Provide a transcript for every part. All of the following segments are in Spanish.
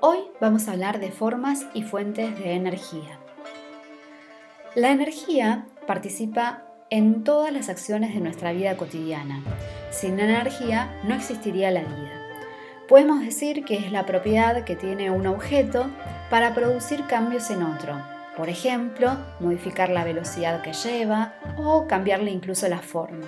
Hoy vamos a hablar de formas y fuentes de energía. La energía participa en todas las acciones de nuestra vida cotidiana. Sin energía no existiría la vida. Podemos decir que es la propiedad que tiene un objeto para producir cambios en otro. Por ejemplo, modificar la velocidad que lleva o cambiarle incluso la forma.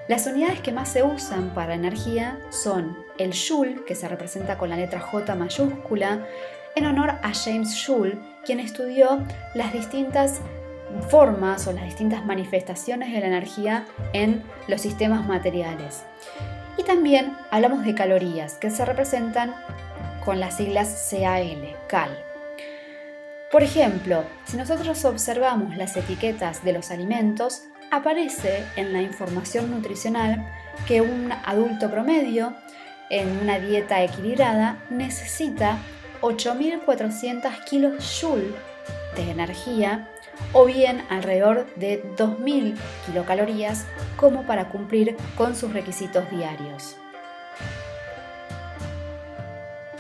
Las unidades que más se usan para energía son el joule, que se representa con la letra J mayúscula, en honor a James Joule, quien estudió las distintas formas o las distintas manifestaciones de la energía en los sistemas materiales. Y también hablamos de calorías, que se representan con las siglas CAL. Por ejemplo, si nosotros observamos las etiquetas de los alimentos, aparece en la información nutricional que un adulto promedio en una dieta equilibrada necesita 8.400 kilojoule de energía o bien alrededor de 2.000 kilocalorías como para cumplir con sus requisitos diarios.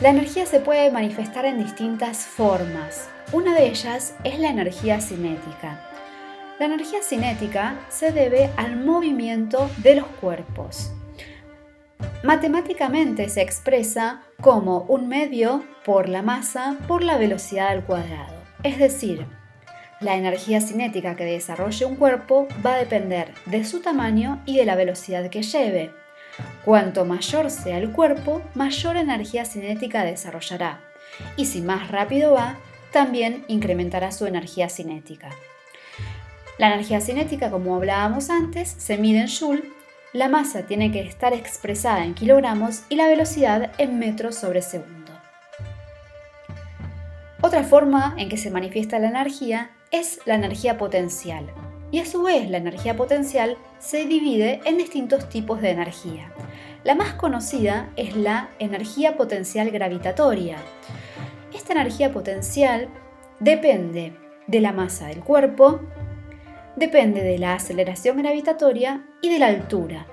La energía se puede manifestar en distintas formas. Una de ellas es la energía cinética. La energía cinética se debe al movimiento de los cuerpos. Matemáticamente se expresa como un medio por la masa por la velocidad al cuadrado. Es decir, la energía cinética que desarrolle un cuerpo va a depender de su tamaño y de la velocidad que lleve. Cuanto mayor sea el cuerpo, mayor energía cinética desarrollará. Y si más rápido va, también incrementará su energía cinética. La energía cinética, como hablábamos antes, se mide en joule, la masa tiene que estar expresada en kilogramos y la velocidad en metros sobre segundo. Otra forma en que se manifiesta la energía es la energía potencial. Y a su vez la energía potencial se divide en distintos tipos de energía. La más conocida es la energía potencial gravitatoria. Esta energía potencial depende de la masa del cuerpo, depende de la aceleración gravitatoria y de la altura.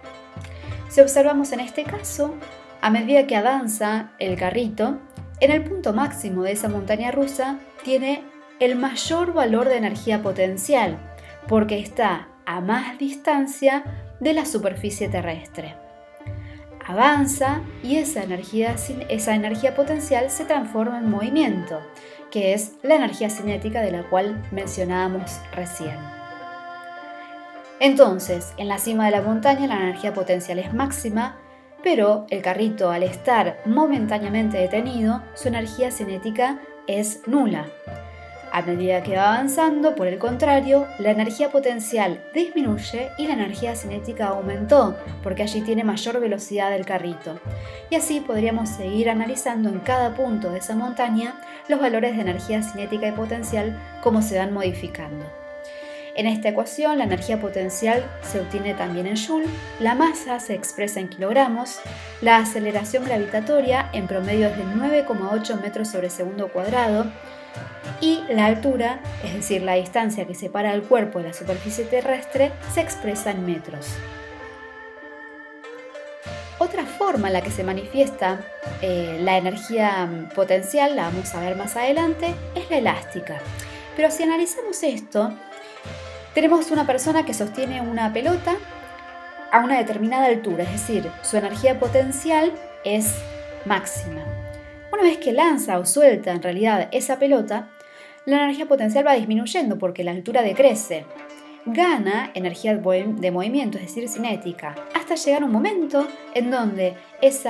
Si observamos en este caso, a medida que avanza el carrito, en el punto máximo de esa montaña rusa tiene el mayor valor de energía potencial, porque está a más distancia de la superficie terrestre. Avanza y esa energía potencial se transforma en movimiento, que es la energía cinética de la cual mencionábamos recién. Entonces, en la cima de la montaña la energía potencial es máxima, pero el carrito, al estar momentáneamente detenido, su energía cinética es nula. A medida que va avanzando, por el contrario, la energía potencial disminuye y la energía cinética aumentó, porque allí tiene mayor velocidad el carrito. Y así podríamos seguir analizando en cada punto de esa montaña los valores de energía cinética y potencial, cómo se van modificando. En esta ecuación, la energía potencial se obtiene también en joule, la masa se expresa en kilogramos, la aceleración gravitatoria en promedio es de 9,8 metros sobre segundo cuadrado y la altura, es decir, la distancia que separa el cuerpo de la superficie terrestre, se expresa en metros. Otra forma en la que se manifiesta la energía potencial, la vamos a ver más adelante, es la elástica. Pero si analizamos esto, tenemos una persona que sostiene una pelota a una determinada altura, es decir, su energía potencial es máxima. Una vez que lanza o suelta en realidad esa pelota, la energía potencial va disminuyendo porque la altura decrece. Gana energía de movimiento, es decir, cinética, hasta llegar un momento en donde ese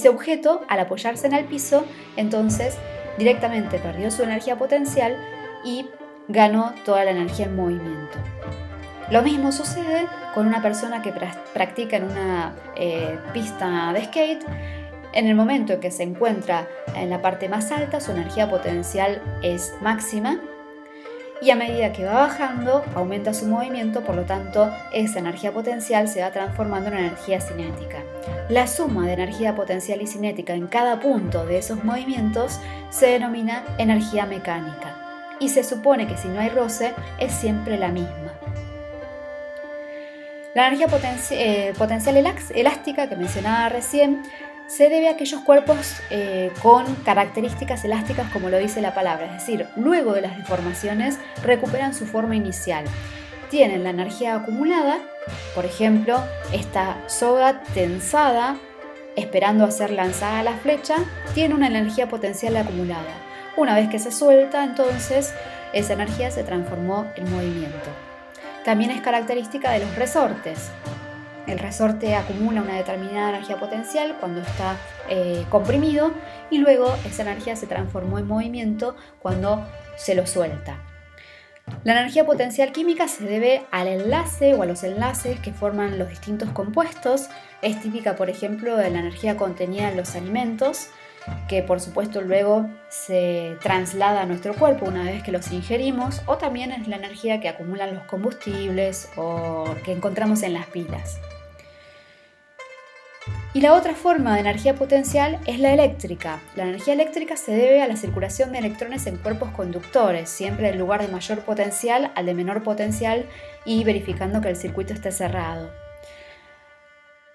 objeto, al apoyarse en el piso, entonces directamente perdió su energía potencial y ganó toda la energía en movimiento. Lo mismo sucede con una persona que practica en una pista de skate. En el momento en que se encuentra en la parte más alta, su energía potencial es máxima y a medida que va bajando, aumenta su movimiento, por lo tanto, esa energía potencial se va transformando en energía cinética. La suma de energía potencial y cinética en cada punto de esos movimientos se denomina energía mecánica. Y se supone que si no hay roce, es siempre la misma. La energía potencial elástica que mencionaba recién se debe a aquellos cuerpos con características elásticas, como lo dice la palabra, es decir, luego de las deformaciones recuperan su forma inicial. Tienen la energía acumulada, por ejemplo, esta soga tensada, esperando a ser lanzada a la flecha, tiene una energía potencial acumulada. Una vez que se suelta, entonces, esa energía se transformó en movimiento. También es característica de los resortes. El resorte acumula una determinada energía potencial cuando está comprimido y luego esa energía se transformó en movimiento cuando se lo suelta. La energía potencial química se debe al enlace o a los enlaces que forman los distintos compuestos. Es típica, por ejemplo, de la energía contenida en los alimentos, que por supuesto luego se traslada a nuestro cuerpo una vez que los ingerimos, o también es la energía que acumulan los combustibles o que encontramos en las pilas. Y la otra forma de energía potencial es la eléctrica. La energía eléctrica se debe a la circulación de electrones en cuerpos conductores, siempre del lugar de mayor potencial al de menor potencial y verificando que el circuito esté cerrado.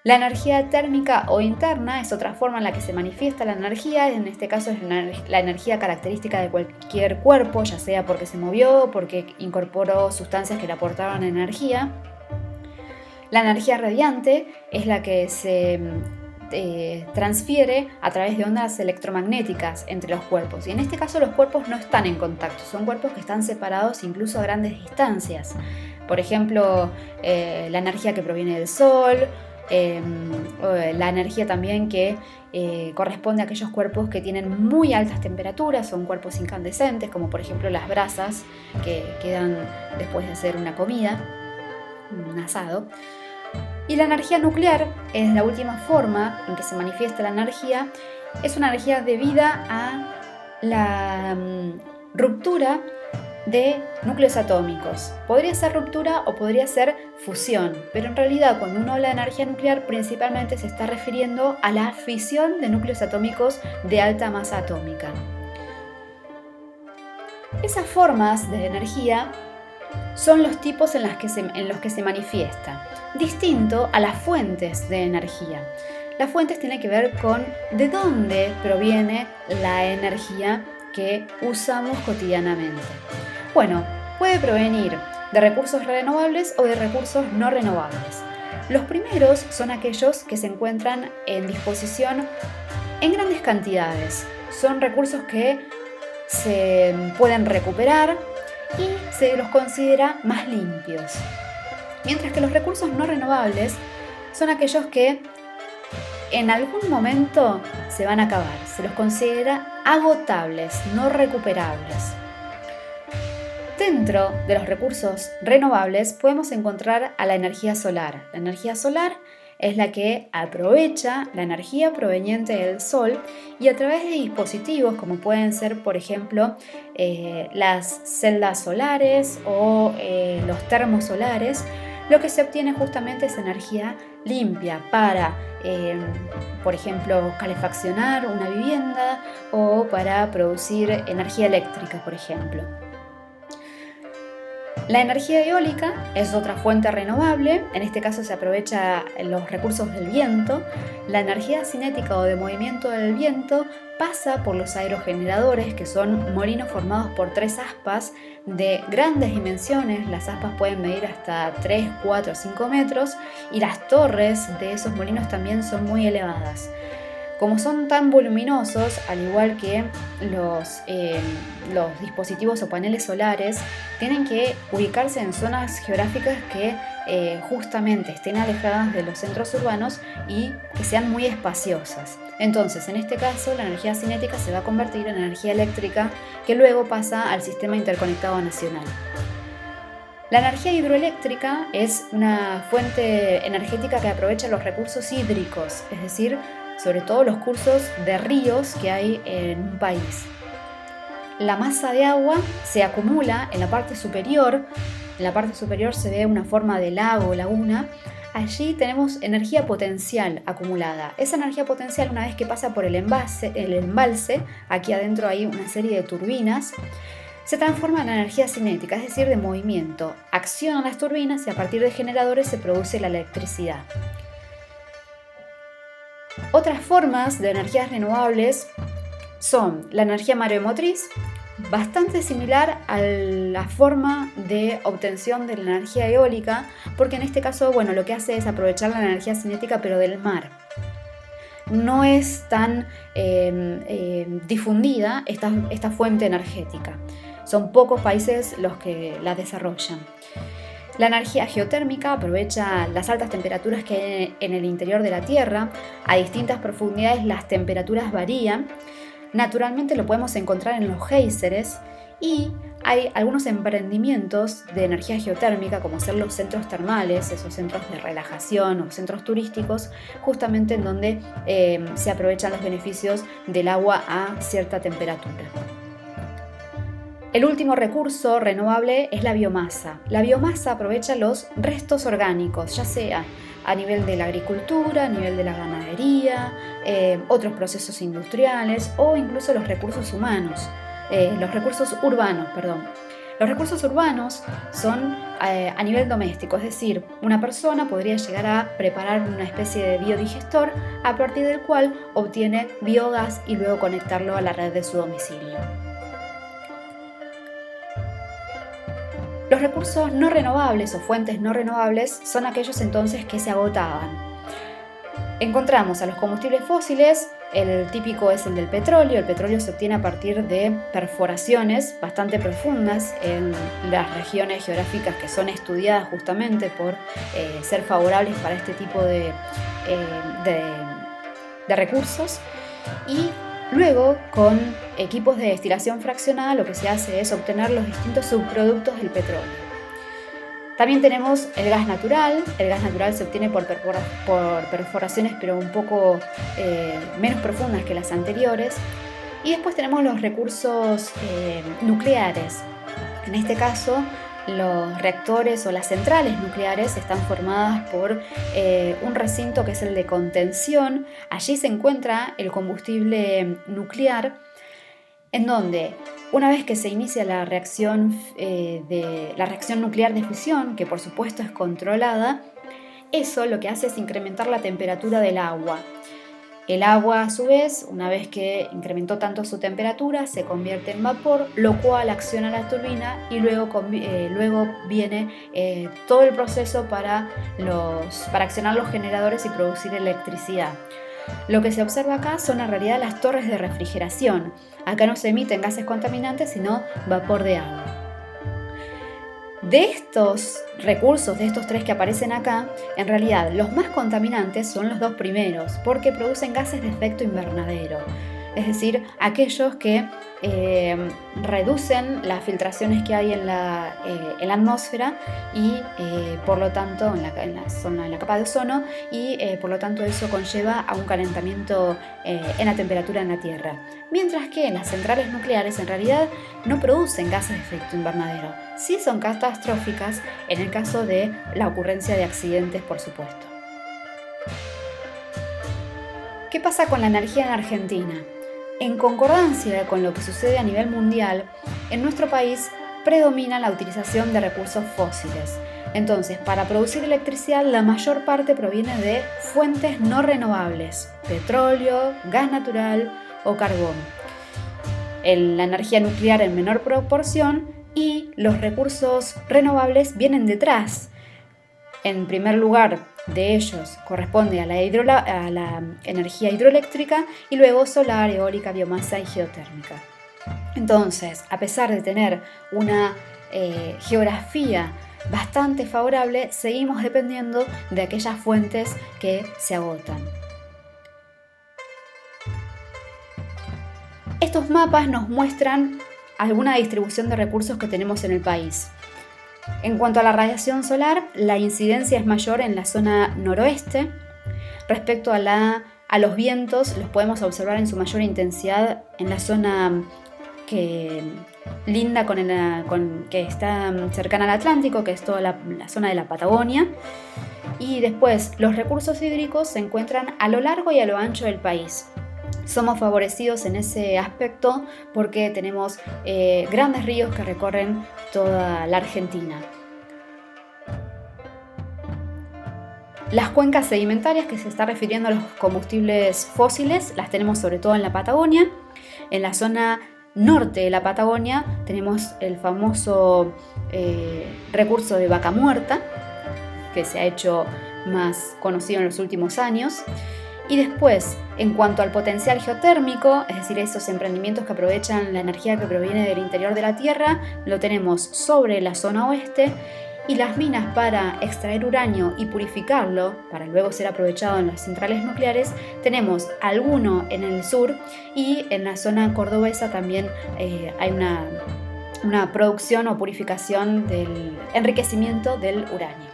La energía térmica o interna es otra forma en la que se manifiesta la energía, en este caso es la energía característica de cualquier cuerpo, ya sea porque se movió o porque incorporó sustancias que le aportaron energía. La energía radiante es la que se transfiere a través de ondas electromagnéticas entre los cuerpos. Y en este caso los cuerpos no están en contacto, son cuerpos que están separados incluso a grandes distancias. Por ejemplo, la energía que proviene del Sol, la energía también que corresponde a aquellos cuerpos que tienen muy altas temperaturas, son cuerpos incandescentes, como por ejemplo las brasas que quedan después de hacer una comida, un asado. Y la energía nuclear es la última forma en que se manifiesta la energía. Es una energía debida a la ruptura de núcleos atómicos. Podría ser ruptura o podría ser fusión, pero en realidad cuando uno habla de energía nuclear principalmente se está refiriendo a la fisión de núcleos atómicos de alta masa atómica. Esas formas de energía son los tipos en los que se manifiesta, distinto a las fuentes de energía. Las fuentes tienen que ver con de dónde proviene la energía que usamos cotidianamente. Bueno, puede provenir de recursos renovables o de recursos no renovables. Los primeros son aquellos que se encuentran en disposición en grandes cantidades. Son recursos que se pueden recuperar y se los considera más limpios. Mientras que los recursos no renovables son aquellos que en algún momento se van a acabar. Se los considera agotables, no recuperables. Dentro de los recursos renovables podemos encontrar a la energía solar. La energía solar es la que aprovecha la energía proveniente del sol y a través de dispositivos como pueden ser, por ejemplo, las celdas solares o los termos solares, lo que se obtiene justamente es energía limpia para, por ejemplo, calefaccionar una vivienda o para producir energía eléctrica, por ejemplo. La energía eólica es otra fuente renovable, en este caso se aprovecha los recursos del viento. La energía cinética o de movimiento del viento pasa por los aerogeneradores, que son molinos formados por 3 aspas de grandes dimensiones. Las aspas pueden medir hasta 3, 4, 5 metros y las torres de esos molinos también son muy elevadas. Como son tan voluminosos, al igual que los dispositivos o paneles solares, tienen que ubicarse en zonas geográficas que justamente estén alejadas de los centros urbanos y que sean muy espaciosas. Entonces, en este caso, la energía cinética se va a convertir en energía eléctrica que luego pasa al sistema interconectado nacional. La energía hidroeléctrica es una fuente energética que aprovecha los recursos hídricos, es decir, sobre todo los cursos de ríos que hay en un país. La masa de agua se acumula en la parte superior. En la parte superior se ve una forma de lago o laguna. Allí tenemos energía potencial acumulada. Esa energía potencial, una vez que pasa por el embalse, aquí adentro hay una serie de turbinas, se transforma en energía cinética, es decir, de movimiento. Accionan las turbinas y a partir de generadores se produce la electricidad. Otras formas de energías renovables son la energía mareomotriz, bastante similar a la forma de obtención de la energía eólica, porque en este caso, lo que hace es aprovechar la energía cinética pero del mar. No es tan difundida esta fuente energética. Son pocos países los que la desarrollan. La energía geotérmica aprovecha las altas temperaturas que hay en el interior de la Tierra. A distintas profundidades las temperaturas varían. Naturalmente lo podemos encontrar en los géiseres y hay algunos emprendimientos de energía geotérmica, como ser los centros termales, esos centros de relajación o centros turísticos, justamente en donde se aprovechan los beneficios del agua a cierta temperatura. El último recurso renovable es la biomasa. La biomasa aprovecha los restos orgánicos, ya sea a nivel de la agricultura, a nivel de la ganadería, otros procesos industriales o incluso los recursos urbanos. Los recursos urbanos son a nivel doméstico, es decir, una persona podría llegar a preparar una especie de biodigestor a partir del cual obtiene biogás y luego conectarlo a la red de su domicilio. Los recursos no renovables o fuentes no renovables son aquellos entonces que se agotaban. Encontramos a los combustibles fósiles, el típico es el del petróleo. El petróleo se obtiene a partir de perforaciones bastante profundas en las regiones geográficas que son estudiadas justamente por ser favorables para este tipo de recursos. Y luego, con equipos de destilación fraccionada, lo que se hace es obtener los distintos subproductos del petróleo. También tenemos el gas natural. El gas natural se obtiene por perforaciones, pero un poco menos profundas que las anteriores. Y después tenemos los recursos nucleares. En este caso, los reactores o las centrales nucleares están formadas por un recinto que es el de contención. Allí se encuentra el combustible nuclear, en donde una vez que se inicia la reacción nuclear de fisión, que por supuesto es controlada, eso lo que hace es incrementar la temperatura del agua. El agua, a su vez, una vez que incrementó tanto su temperatura, se convierte en vapor, lo cual acciona la turbina y luego viene todo el proceso para accionar los generadores y producir electricidad. Lo que se observa acá son en realidad las torres de refrigeración. Acá no se emiten gases contaminantes, sino vapor de agua. De estos recursos, de estos tres que aparecen acá, en realidad los más contaminantes son los dos primeros, porque producen gases de efecto invernadero, es decir, aquellos que reducen las filtraciones que hay en la atmósfera y por lo tanto en la capa de ozono, y por lo tanto eso conlleva a un calentamiento en la temperatura en la Tierra. Mientras que las centrales nucleares en realidad no producen gases de efecto invernadero. Sí son catastróficas en el caso de la ocurrencia de accidentes, por supuesto. ¿Qué pasa con la energía en Argentina? En concordancia con lo que sucede a nivel mundial, en nuestro país predomina la utilización de recursos fósiles. Entonces, para producir electricidad, la mayor parte proviene de fuentes no renovables: petróleo, gas natural o carbón. La energía nuclear en menor proporción y los recursos renovables vienen detrás. En primer lugar de ellos corresponde a la energía hidroeléctrica y luego solar, eólica, biomasa y geotérmica. Entonces, a pesar de tener una geografía bastante favorable, seguimos dependiendo de aquellas fuentes que se agotan. Estos mapas nos muestran alguna distribución de recursos que tenemos en el país. En cuanto a la radiación solar, la incidencia es mayor en la zona noroeste. Respecto a los vientos, los podemos observar en su mayor intensidad en la zona que linda que está cercana al Atlántico, que es toda la zona de la Patagonia. Y después, los recursos hídricos se encuentran a lo largo y a lo ancho del país. Somos favorecidos en ese aspecto porque tenemos grandes ríos que recorren toda la Argentina. Las cuencas sedimentarias, que se está refiriendo a los combustibles fósiles, las tenemos sobre todo en la Patagonia. En la zona norte de la Patagonia tenemos el famoso recurso de Vaca Muerta, que se ha hecho más conocido en los últimos años. Y después, en cuanto al potencial geotérmico, es decir, esos emprendimientos que aprovechan la energía que proviene del interior de la Tierra, lo tenemos sobre la zona oeste. Y las minas para extraer uranio y purificarlo, para luego ser aprovechado en las centrales nucleares, tenemos alguno en el sur, y en la zona cordobesa también hay una producción o purificación del enriquecimiento del uranio.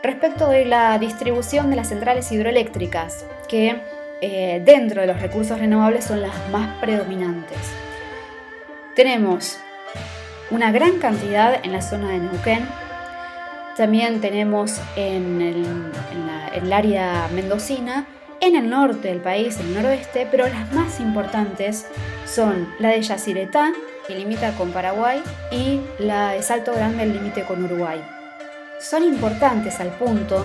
Respecto de la distribución de las centrales hidroeléctricas, que dentro de los recursos renovables son las más predominantes, tenemos una gran cantidad en la zona de Neuquén. También tenemos en el área mendocina, en el norte del país, en el noroeste, pero las más importantes son la de Yacyretá, que limita con Paraguay, y la de Salto Grande, el límite con Uruguay. Son importantes al punto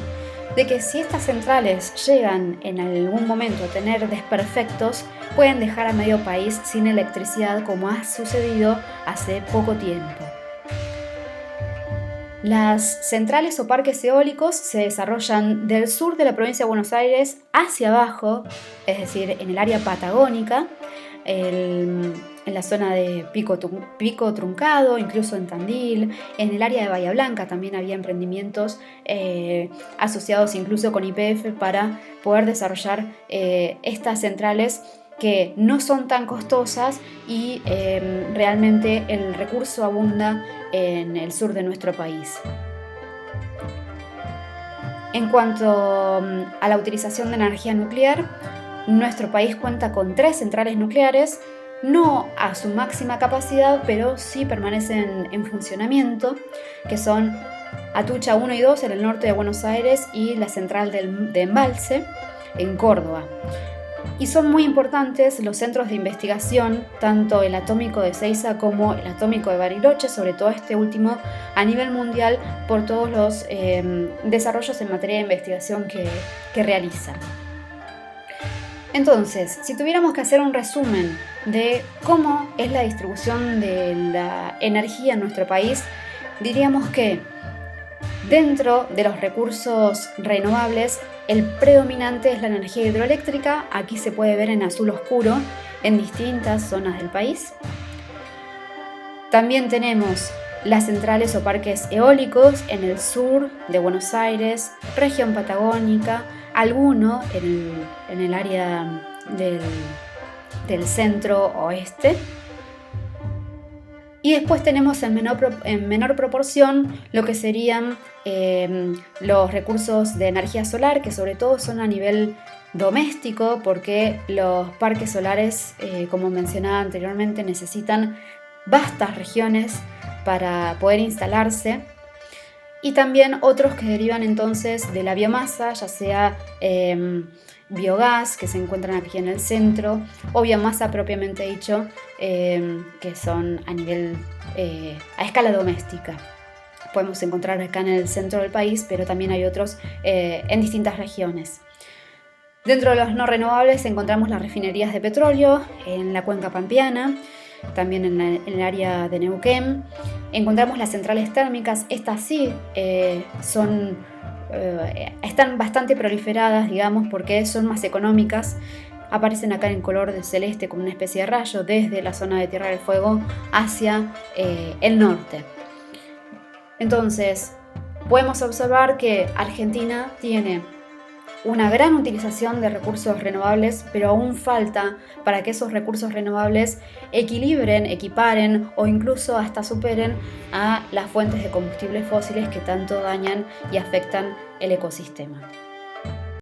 de que si estas centrales llegan en algún momento a tener desperfectos, pueden dejar a medio país sin electricidad, como ha sucedido hace poco tiempo. Las centrales o parques eólicos se desarrollan del sur de la provincia de Buenos Aires hacia abajo, es decir, en el área patagónica, en la zona de Pico Truncado, incluso en Tandil. En el área de Bahía Blanca también había emprendimientos asociados incluso con YPF para poder desarrollar estas centrales que no son tan costosas y realmente el recurso abunda en el sur de nuestro país. En cuanto a la utilización de energía nuclear, nuestro país cuenta con 3 centrales nucleares, no a su máxima capacidad, pero sí permanecen en funcionamiento, que son Atucha 1 y 2 en el norte de Buenos Aires y la central de Embalse en Córdoba. Y son muy importantes los centros de investigación, tanto el atómico de Ezeiza como el atómico de Bariloche, sobre todo este último a nivel mundial, por todos los desarrollos en materia de investigación que realizan. Entonces, si tuviéramos que hacer un resumen de cómo es la distribución de la energía en nuestro país, diríamos que dentro de los recursos renovables, el predominante es la energía hidroeléctrica. Aquí se puede ver en azul oscuro en distintas zonas del país. También tenemos las centrales o parques eólicos en el sur de Buenos Aires, región patagónica, alguno en el área del centro oeste. Y después tenemos en menor proporción lo que serían los recursos de energía solar, que sobre todo son a nivel doméstico, porque los parques solares, como mencionaba anteriormente, necesitan vastas regiones para poder instalarse. Y también otros que derivan entonces de la biomasa, ya sea biogás, que se encuentran aquí en el centro, o biomasa propiamente dicho, que son a escala doméstica. Podemos encontrar acá en el centro del país, pero también hay otros en distintas regiones. Dentro de los no renovables encontramos las refinerías de petróleo en la cuenca pampeana, también en el área de Neuquén. Encontramos las centrales térmicas. Estas sí están bastante proliferadas, digamos, porque son más económicas. Aparecen acá en color de celeste como una especie de rayo desde la zona de Tierra del Fuego hacia el norte. Entonces, podemos observar que Argentina tiene una gran utilización de recursos renovables, pero aún falta para que esos recursos renovables equiparen o incluso hasta superen a las fuentes de combustibles fósiles que tanto dañan y afectan el ecosistema.